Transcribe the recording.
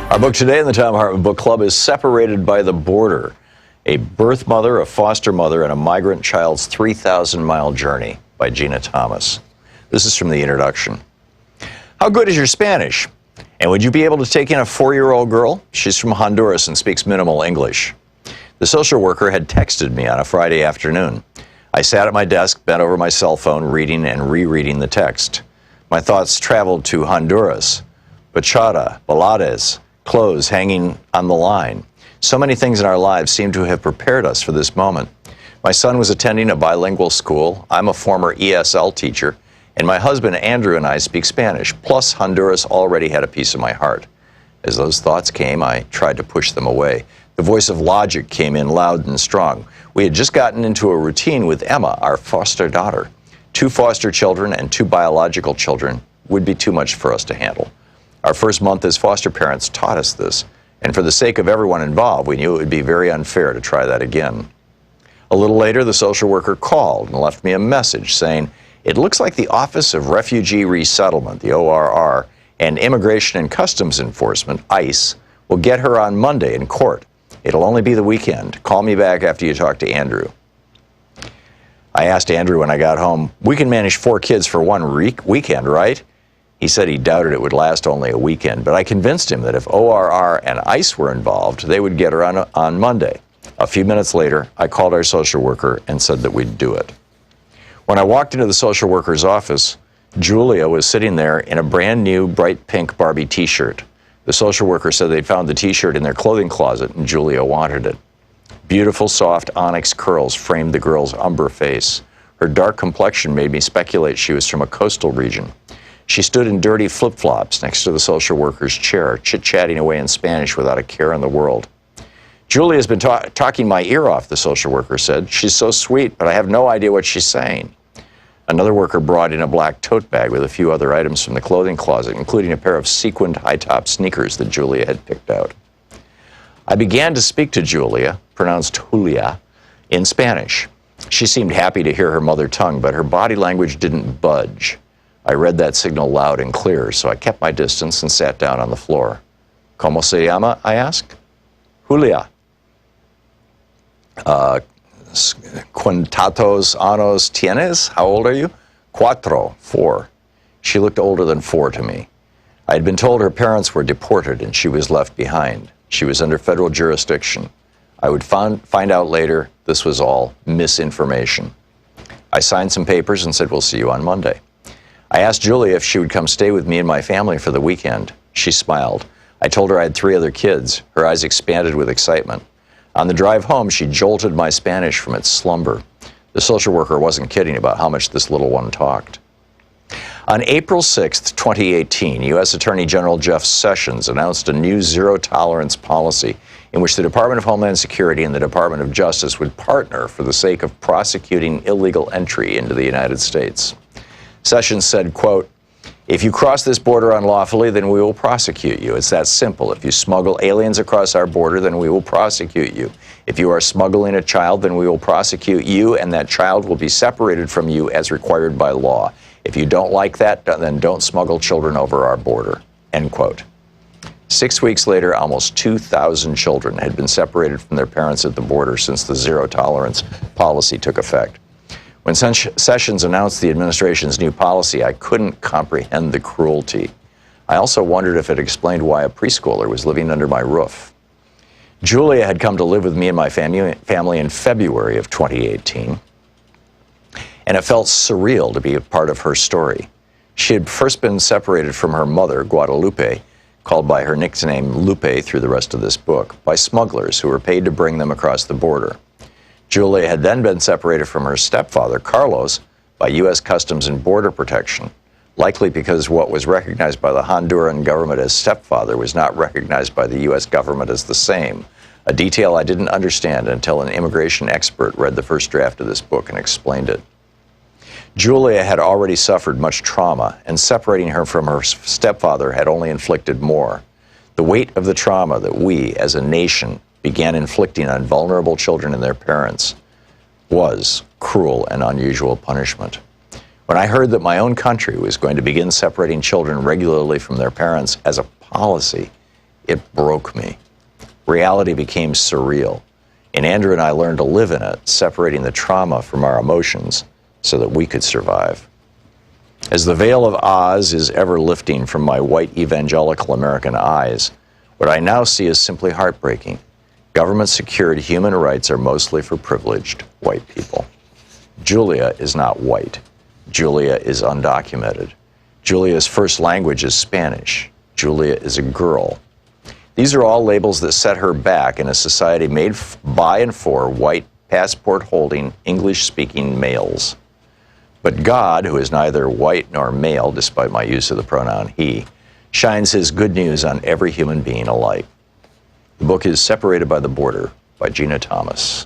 Our book today in the Thom Hartmann Book Club is Separated by the Border, a birth mother, a foster mother, and a migrant child's 3,000-mile journey by Gena Thomas. This is from the introduction. How good is your Spanish? And would you be able to take in a 4-year-old girl? She's from Honduras and speaks minimal English. The social worker had texted me on a Friday afternoon. I sat at my desk, bent over my cell phone, reading and rereading the text. My thoughts traveled to Honduras, bachata, balades, clothes hanging on the line. So many things in our lives seem to have prepared us for this moment. My son was attending a bilingual school. I'm a former ESL teacher, and my husband Andrew and I speak Spanish, plus Honduras already had a piece of my heart. As those thoughts came, I tried to push them away. The voice of logic came in loud and strong. We had just gotten into a routine with Emma, our foster daughter. 2 foster children and 2 biological children would be too much for us to handle. Our first month as foster parents taught us this, and for the sake of everyone involved, we knew it would be very unfair to try that again. A little later, the social worker called and left me a message saying, "It looks like the Office of Refugee Resettlement, the ORR, and Immigration and Customs Enforcement, ICE, will get her on Monday in court. It'll only be the weekend. Call me back after you talk to Andrew." I asked Andrew when I got home, "We can manage 4 kids for one weekend, right?" He said he doubted it would last only a weekend, but I convinced him that if ORR and ICE were involved, they would get her on Monday. A few minutes later, I called our social worker and said that we'd do it. When I walked into the social worker's office, Julia was sitting there in a brand new bright pink Barbie t-shirt. The social worker said they'd found the t-shirt in their clothing closet and Julia wanted it. Beautiful, soft onyx curls framed the girl's umber face. Her dark complexion made me speculate she was from a coastal region. She stood in dirty flip-flops next to the social worker's chair, chit-chatting away in Spanish without a care in the world. "Julia's been talking my ear off," the social worker said. "She's so sweet, but I have no idea what she's saying." Another worker brought in a black tote bag with a few other items from the clothing closet, including a pair of sequined high-top sneakers that Julia had picked out. I began to speak to Julia, pronounced Julia, in Spanish. She seemed happy to hear her mother tongue, but her body language didn't budge. I read that signal loud and clear, so I kept my distance and sat down on the floor. "¿Cómo se llama?" I asked. "Julia." "¿Cuántos años tienes?" "How old are you?" "Cuatro," 4. She looked older than 4 to me. I had been told her parents were deported and she was left behind. She was under federal jurisdiction. I would find out later this was all misinformation. I signed some papers and said, "We'll see you on Monday." I asked Julia if she would come stay with me and my family for the weekend. She smiled. I told her I had 3 other kids. Her eyes expanded with excitement. On the drive home, she jolted my Spanish from its slumber. The social worker wasn't kidding about how much this little one talked. On April 6, 2018, U.S. Attorney General Jeff Sessions announced a new zero-tolerance policy in which the Department of Homeland Security and the Department of Justice would partner for the sake of prosecuting illegal entry into the United States. Sessions said, quote, "If you cross this border unlawfully, then we will prosecute you. It's that simple. If you smuggle aliens across our border, then we will prosecute you. If you are smuggling a child, then we will prosecute you, and that child will be separated from you as required by law. If you don't like that, then don't smuggle children over our border." End quote. 6 weeks later, almost 2,000 children had been separated from their parents at the border since the zero-tolerance policy took effect. When Sessions announced the administration's new policy, I couldn't comprehend the cruelty. I also wondered if it explained why a preschooler was living under my roof. Julia had come to live with me and my family in February of 2018, and it felt surreal to be a part of her story. She had first been separated from her mother, Guadalupe, called by her nickname Lupe through the rest of this book, by smugglers who were paid to bring them across the border. Julia had then been separated from her stepfather, Carlos, by U.S. Customs and Border Protection, likely because what was recognized by the Honduran government as stepfather was not recognized by the U.S. government as the same, a detail I didn't understand until an immigration expert read the first draft of this book and explained it. Julia had already suffered much trauma, and separating her from her stepfather had only inflicted more. The weight of the trauma that we, as a nation, began inflicting on vulnerable children and their parents was cruel and unusual punishment. When I heard that my own country was going to begin separating children regularly from their parents as a policy, It broke me. Reality became surreal, and Andrew and I learned to live in it, separating the trauma from our emotions so that we could survive. As the veil of Oz is ever lifting from my white evangelical American eyes, what I now see is simply heartbreaking. Government-secured human rights are mostly for privileged white people. Julia is not white. Julia is undocumented. Julia's first language is Spanish. Julia is a girl. These are all labels that set her back in a society made by and for white, passport-holding, English-speaking males. But God, who is neither white nor male, despite my use of the pronoun he, shines his good news on every human being alike. The book is Separated by the Border by Gena Thomas.